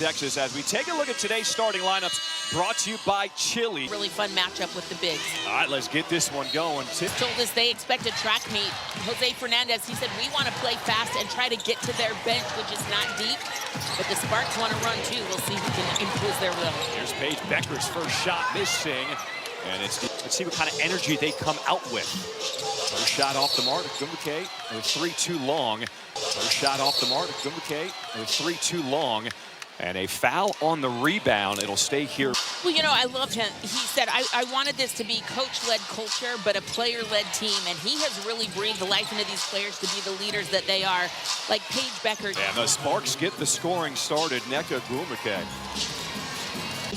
Texas, as we take a look at today's starting lineups, brought to you by Chili. Really fun matchup with the bigs. All right, let's get this one going. Told us they expect a track meet. Jose Fernandez, he said, we want to play fast and try to get to their bench, which is not deep. But the Sparks want to run too. We'll see who can impose their will. Here's Paige Becker's first shot missing. And let's see what kind of energy they come out with. First shot off the mark. Gumbuke with 3 too long. First shot off the mark. Gumbuke with 3 too long. And a foul on the rebound. It'll stay here. Well, you know, I loved him. He said, I wanted this to be coach-led culture, but a player-led team. And he has really breathed life into these players to be the leaders that they are, like Paige Becker. And the Sparks get the scoring started. Nneka Ogwumike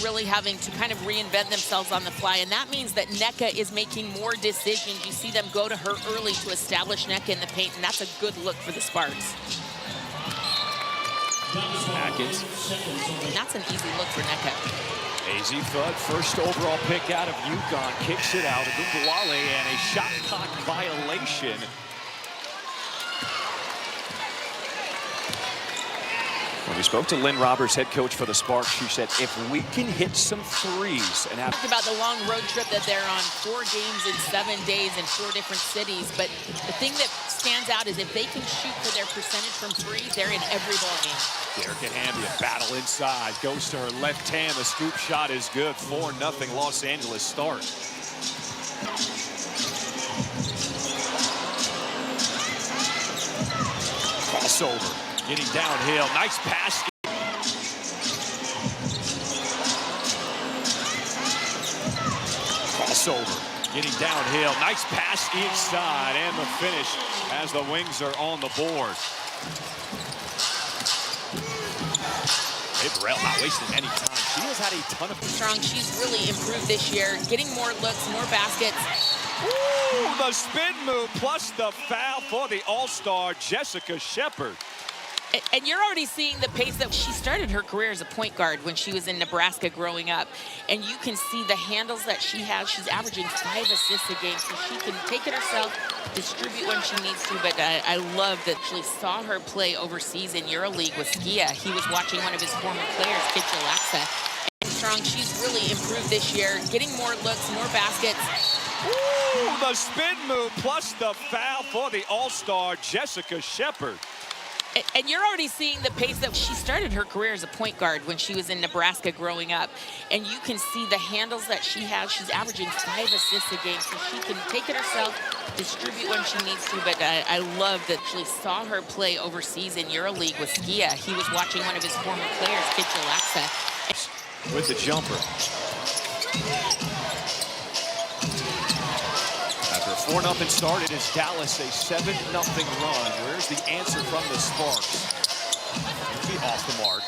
really having to kind of reinvent themselves on the fly, and that means that Nneka is making more decisions. You see them go to her early to establish Nneka in the paint, and that's a good look for the Sparks. Atkins. And that's an easy look for Nneka. Azzi Fudd, first overall pick out of UConn, kicks it out. Ogunbowale, and a shot clock violation. When we spoke to Lynn Roberts, head coach for the Sparks, she said, if we can hit some threes and have... Talked about the long road trip that they're on, 4 games in 7 days in 4 different cities. But the thing that stands out is if they can shoot for their percentage from 3, they're in every ball game. Derek and Hamby, a battle inside, goes to her left hand. The scoop shot is good. 4-0 Los Angeles start. Crossover. Getting downhill, nice pass. Crossover, getting downhill, nice pass inside, and the finish as the Wings are on the board. Burrell not wasting any time. She has had a ton of... Strong, she's really improved this year, getting more looks, more baskets. Ooh, the spin move plus the foul for the All-Star Jessica Shepard. And you're already seeing the pace that she started her career as a point guard when she was in Nebraska growing up. And you can see the handles that she has. She's averaging 5 assists a game, so she can take it herself, distribute when she needs to. But I love that she saw her play overseas in EuroLeague with Skia. He was watching one of his former players, Kitcha Laksa. And Strong, she's really improved this year, getting more looks, more baskets. Ooh, the spin move plus the foul for the All-Star Jessica Shepard. And you're already seeing the pace that she started her career as a point guard when she was in Nebraska growing up. And you can see the handles that she has. She's averaging 5 assists a game, so she can take it herself, distribute when she needs to. But I love that she saw her play overseas in EuroLeague with Skia. He was watching one of his former players, Kitcha Laksa. With the jumper. After a 4-0 start, it is Dallas a 7-0 run. Where's the answer from the Sparks? Off the mark.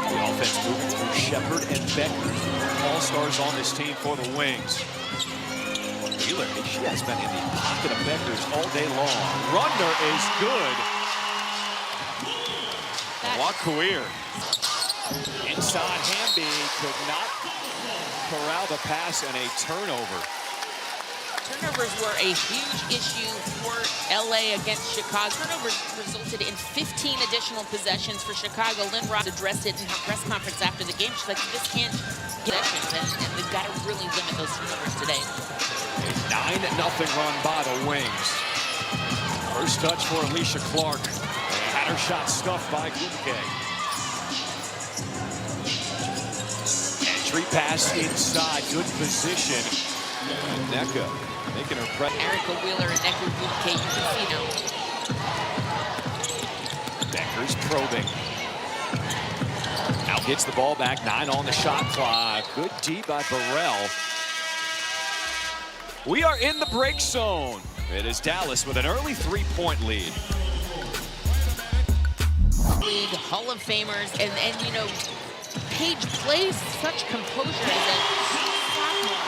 The offense moving through Shepard and Becker. All-stars on this team for the Wings. Wheeler, she has been in the pocket of Beckers all day long. Runner is good. Wakuir. Inside, Hamby could not corral the pass, and a turnover. Turnovers were a huge issue for LA against Chicago. Turnovers resulted in 15 additional possessions for Chicago. Lynn Ross addressed it in her press conference after the game. She's like, you just can't get possessions, and they've got to really limit those turnovers today. A 9-0 run by the Wings. First touch for Alicia Clark. And had her shot stuffed by Gumbuke. Entry pass inside, good position. And Nneka making her press. Erica Wheeler and Nneka Ogwumike, you can see now. Becker's probing. Now gets the ball back, 9 on the shot clock. Good D by Burrell. We are in the break zone. It is Dallas with an early 3-point lead. League Hall of Famers, and you know, Paige plays such composure as a sophomore.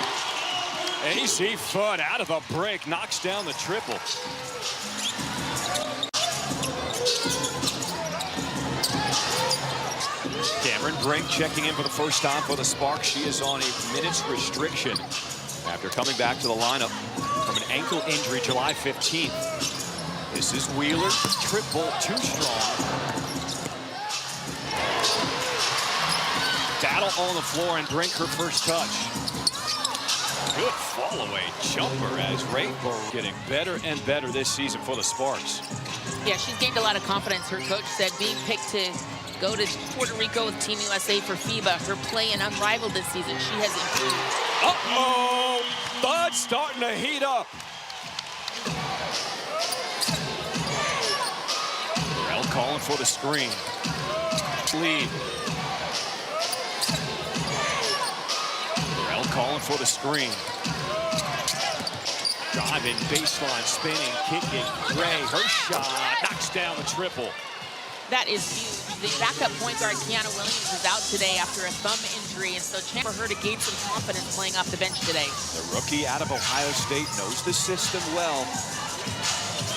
Azzi Fudd out of the break, knocks down the triple. Cameron Brink checking in for the first time for the Sparks. She is on a minutes restriction after coming back to the lineup from an ankle injury July 15th. This is Wheeler, triple, too strong. Battle on the floor and Brink her first touch. Good fall-away jumper as Rainbow getting better and better this season for the Sparks. Yeah, she's gained a lot of confidence. Her coach said being picked to go to Puerto Rico with Team USA for FIBA, her play and unrivaled this season. She has improved. Uh-oh! Bud's starting to heat up. Burrell calling for the screen. Lead. Burrell calling for the screen. Driving, baseline, spinning, kicking. Gray, her shot, knocks down the triple. That is huge. The backup point guard, Kiana Williams, is out today after a thumb injury, and so chance for her to gain some confidence playing off the bench today. The rookie out of Ohio State knows the system well.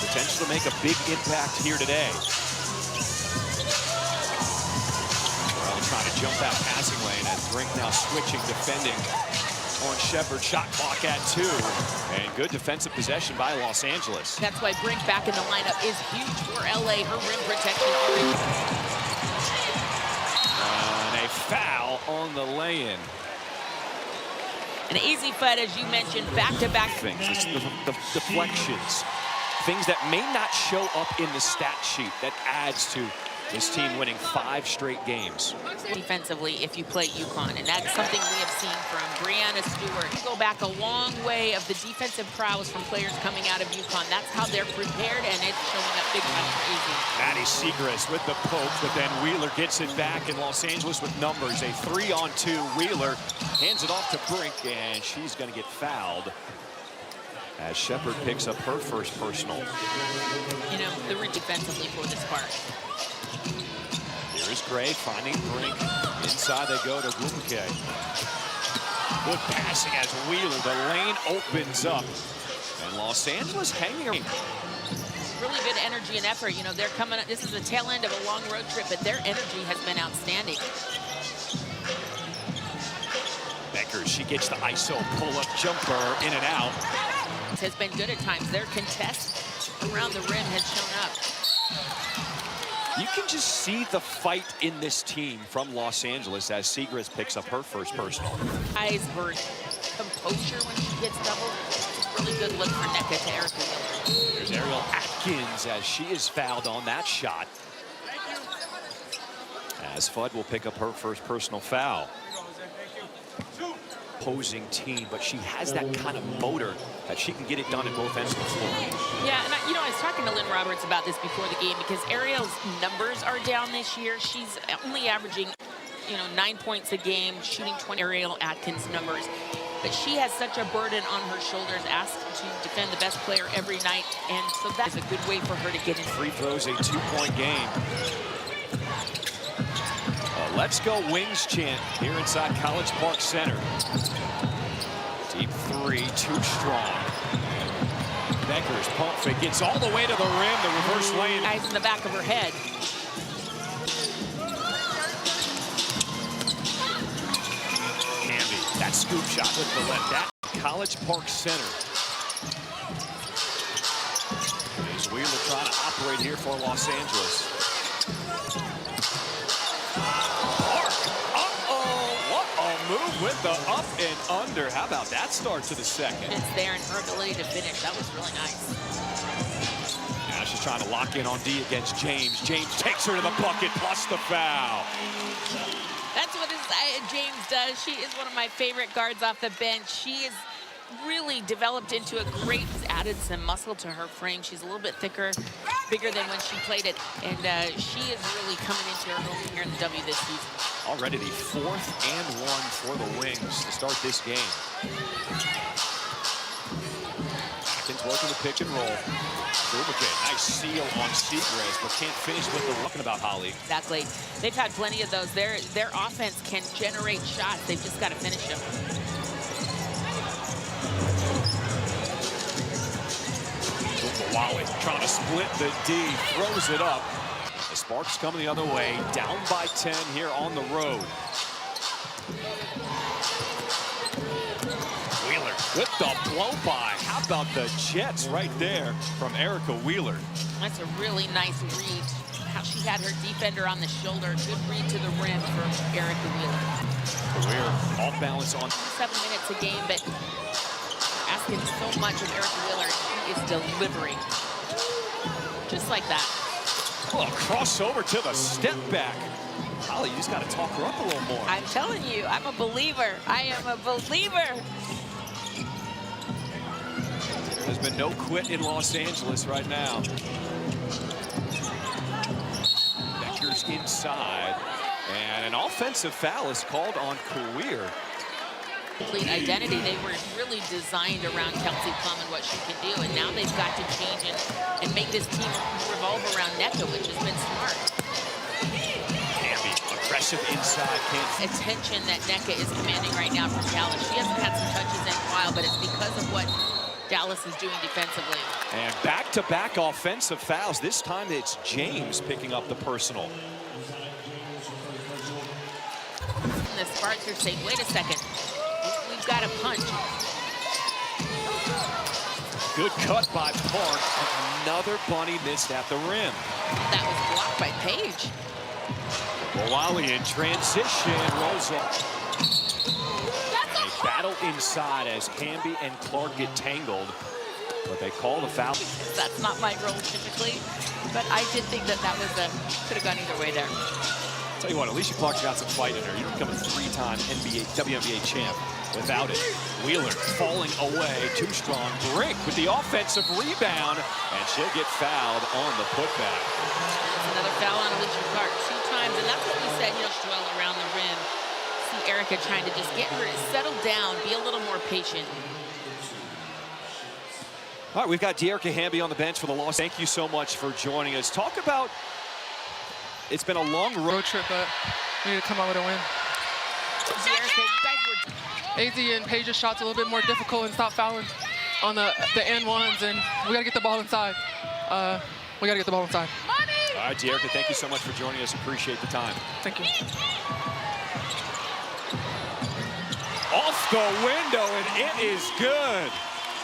Potential to make a big impact here today. Well, trying to jump that passing lane as Brink now switching, defending on Shepherd. Shot clock at 2. And good defensive possession by Los Angeles. That's why Brink back in the lineup is huge for LA. Her rim protection already. And a foul on the lay-in. An easy fight, as you mentioned, back-to-back. Things, the deflections, things that may not show up in the stat sheet that adds to this team winning 5 straight games. Defensively, if you play UConn, and that's something we have seen from Brianna Stewart. You go back a long way of the defensive prowess from players coming out of UConn. That's how they're prepared, and it's showing up big time for AZ. Maddie Siegrist with the poke, but then Wheeler gets it back, in Los Angeles with numbers. A 3-on-2. Wheeler hands it off to Brink, and she's going to get fouled as Shepherd picks up her first personal. You know, the defensively for this part. Here's Gray finding Brink. Inside they go to Blumenke. Good passing as Wheeler. The lane opens up. And Los Angeles hanging around. Really good energy and effort. You know, they're coming up. This is the tail end of a long road trip, but their energy has been outstanding. Becker, she gets the ISO pull-up jumper in and out. Has been good at times. Their contest around the rim has shown up. You can just see the fight in this team from Los Angeles as Siegrist picks up her first personal. Eyes, her composure when she gets doubled. It's a really good look for NECA to Erica Wheeler. There's Ariel Atkins as she is fouled on that shot. As Fudd will pick up her first personal foul. Opposing team, but she has that kind of motor that she can get it done at both ends of the floor. Yeah, and I was talking to Lynn Roberts about this before the game because Ariel's numbers are down this year. She's only averaging, 9 points a game, shooting 20 Ariel Atkins numbers. But she has such a burden on her shoulders, asked to defend the best player every night, and so that is a good way for her to get in. Free throws, a 2-point game. Let's go Wings chant here inside College Park Center. Deep 3, too strong. Becker's pump fake gets all the way to the rim, the reverse lane. Eyes in the back of her head. Camby, that scoop shot with the left. That College Park Center. As Wheeler trying to operate here for Los Angeles. Move with the up and under. How about that start to the second? It's there and her ability to finish. That was really nice. Now she's trying to lock in on D against James. James takes her to the bucket plus the foul. That's what James does. She is one of my favorite guards off the bench. She is really developed into a great, added some muscle to her frame. She's a little bit thicker, bigger than when she played it, and she is really coming into her own here in the W this season. Already the 4th and 1 for the Wings to start this game. Atkins working the pick and roll. Nice seal on Siegrist, but can't finish what they're talking about, Holly. Exactly. They've had plenty of those. Their offense can generate shots. They've just got to finish them. Wallet trying to split the D, throws it up. The Sparks coming the other way, down by 10 here on the road. Wheeler with the blow by. How about the Jets right there from Erica Wheeler? That's a really nice read. How she had her defender on the shoulder. Good read to the rim for Erica Wheeler. We're off balance on 7 minutes a game, but asking so much of Erica Wheeler. She is delivering. Just like that. oh, crossover to the step back. Holly, you just got to talk her up a little more. I'm telling you, I'm a believer. I am a believer. There's been no quit in Los Angeles right now. Becker's inside, and an offensive foul is called on Career. Complete identity. They were really designed around Kelsey Plum and what she can do, and now they've got to change it and make this team revolve around Nneka, which has been smart. Hamby, aggressive inside. Attention that Nneka is commanding right now from Dallas. She hasn't had some touches in a while, but it's because of what Dallas is doing defensively. And back-to-back offensive fouls. This time it's James picking up the personal. The Sparks are saying, wait a second, we've got a punch. Good cut by Park. Another bunny missed at the rim. That was blocked by Paige. Wally in transition, rolls off. A battle inside as Hamby and Clark get tangled, but they call the foul. That's not my role typically, but I did think that that was could have gone either way there. Tell you what, Alicia Clark's got some fight in her. You become a 3-time WNBA champ without it. Wheeler falling away, too strong. Brink with the offensive rebound, and she'll get fouled on the putback. That's another foul on Alicia Clark 2 times, and that's what we said, you know, dwell around the rim. See Erica trying to just get her to settle down, be a little more patient. All right, we've got De'Erica Hamby on the bench for the Loss. Thank you so much for joining us. Talk about, it's been a long road trip, but we need to come out with a win. De'Erica, you guys were... AZ and Paige's shots a little bit more difficult and stop fouling on the and ones, and we got to get the ball inside. We got to get the ball inside. All right, De'Erica, thank you so much for joining us. Appreciate the time. Thank you. Off the window, and it is good.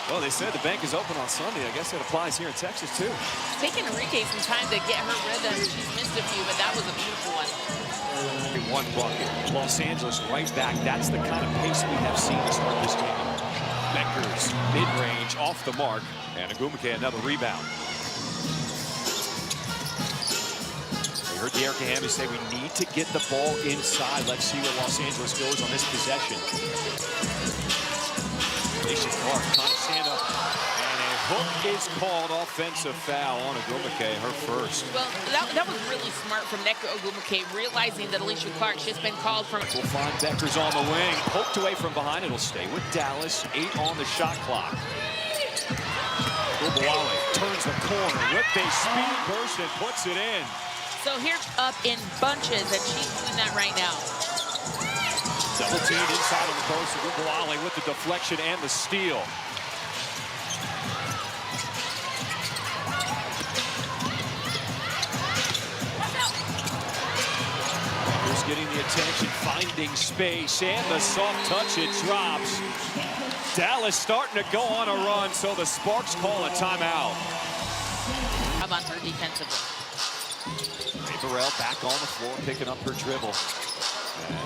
Well, they said the bank is open on Sunday. I guess that applies here in Texas, too. Taking Enrique some time to get her rhythm. She's missed a few, but that was a beautiful one. One bucket. Los Angeles right back. That's the kind of pace we have seen to start this game. Beckers, mid-range, off the mark. And Agumake, another rebound. We heard De'Erica Hamby say we need to get the ball inside. Let's see where Los Angeles goes on this possession. Alicia Clark trying to stand up. And a hook is called, offensive foul on Agumake, her first. Well, that was really smart from Nneka Ogwumike, realizing that Alicia Clark, she's been called from... We'll find Beckers on the wing. Poked away from behind. It'll stay with Dallas. 8 on the shot clock. Wally turns the corner with a speed burst and puts it in. So here's up in bunches, and she's doing that right now. Double team inside of the post. Wally with the deflection and the steal. Beckers getting the attention, finding space, and the soft touch, it drops. Dallas starting to go on a run, so the Sparks call a timeout. How about her defensively? Burrell back on the floor, picking up her dribble.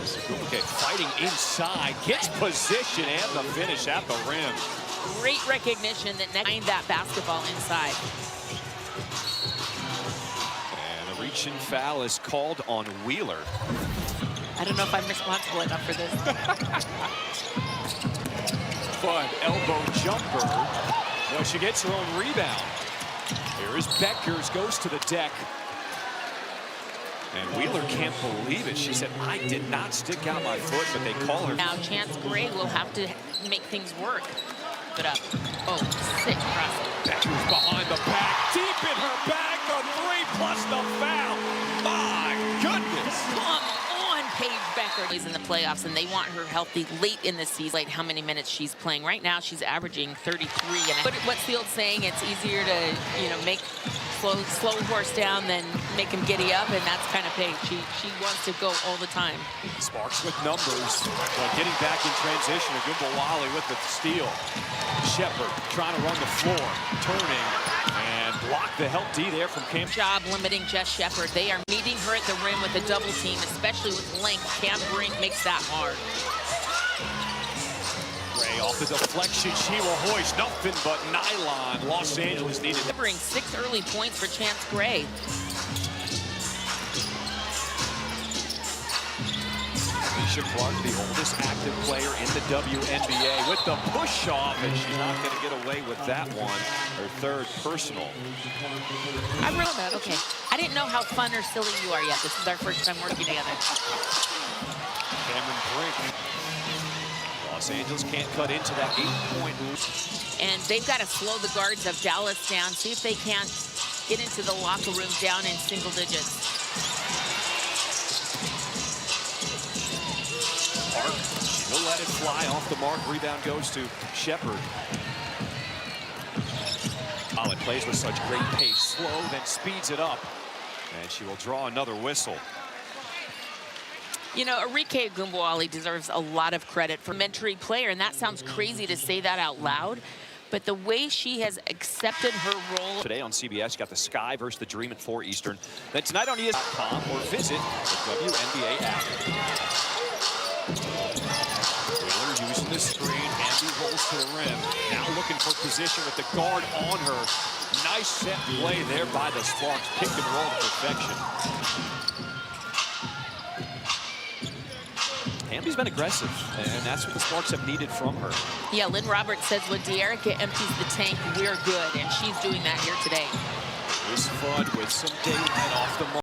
As Agumake fighting inside, gets position and the finish at the rim. Great recognition that Nneka that basketball inside. And a reaching foul is called on Wheeler. I don't know if I'm responsible enough for this. But elbow jumper. No, she gets her own rebound. Here is Beckers, goes to the deck. And Wheeler can't believe it. She said, I did not stick out my foot, but they call her. Now Chance Gray will have to make things work. Put up. Oh, sick crossing. Beckers behind the back, deep in her bag, the 3 plus the foul. My goodness. Come on, Paige Becker. She's in the playoffs, and they want her healthy late in the season. Like how many minutes she's playing. Right now, she's averaging 33. But what's the old saying? It's easier to, you know, make slow horse down than make him giddy up, and that's kind of Paige. She wants to go all the time. Sparks with numbers. Getting back in transition. Wally with the steal. Shepard trying to run the floor. Turning. And block the help D there from Cam. Job limiting Jess Shepard. They are meeting her at the rim with a double team, especially with length. Cam Brink makes that hard. Gray off the deflection. She will hoist nothing but nylon. Los Angeles needed. Delivering 6 early points for Chance Gray. Alicia Clark, the oldest active player in the WNBA, with the push-off, and she's not going to get away with that one. Her 3rd personal. I really that. Okay. I didn't know how fun or silly you are yet. This is our first time working together. Cameron Brink. Los Angeles can't cut into that 8-point. And they've got to slow the guards of Dallas down, see if they can't get into the locker room down in single digits. Clark, she'll let it fly off the mark. Rebound goes to Shepard. Collin plays with such great pace. Slow, then speeds it up. And she will draw another whistle. You know, Arike Ogunbowale deserves a lot of credit for mentoring player, and that sounds crazy to say that out loud, but the way she has accepted her role. Today on CBS, you got the Sky versus the Dream at 4 Eastern. Then tonight on ESPN.com or visit the WNBA app. Wheeler using the screen, Hamby rolls to the rim. Now looking for position with the guard on her. Nice set play there by the Sparks. Pick and roll to perfection. Hamby's been aggressive, and that's what the Sparks have needed from her. Yeah, Lynn Roberts says when De'Erica empties the tank, we're good, and she's doing that here today. This Fudd with some daylight off the mark.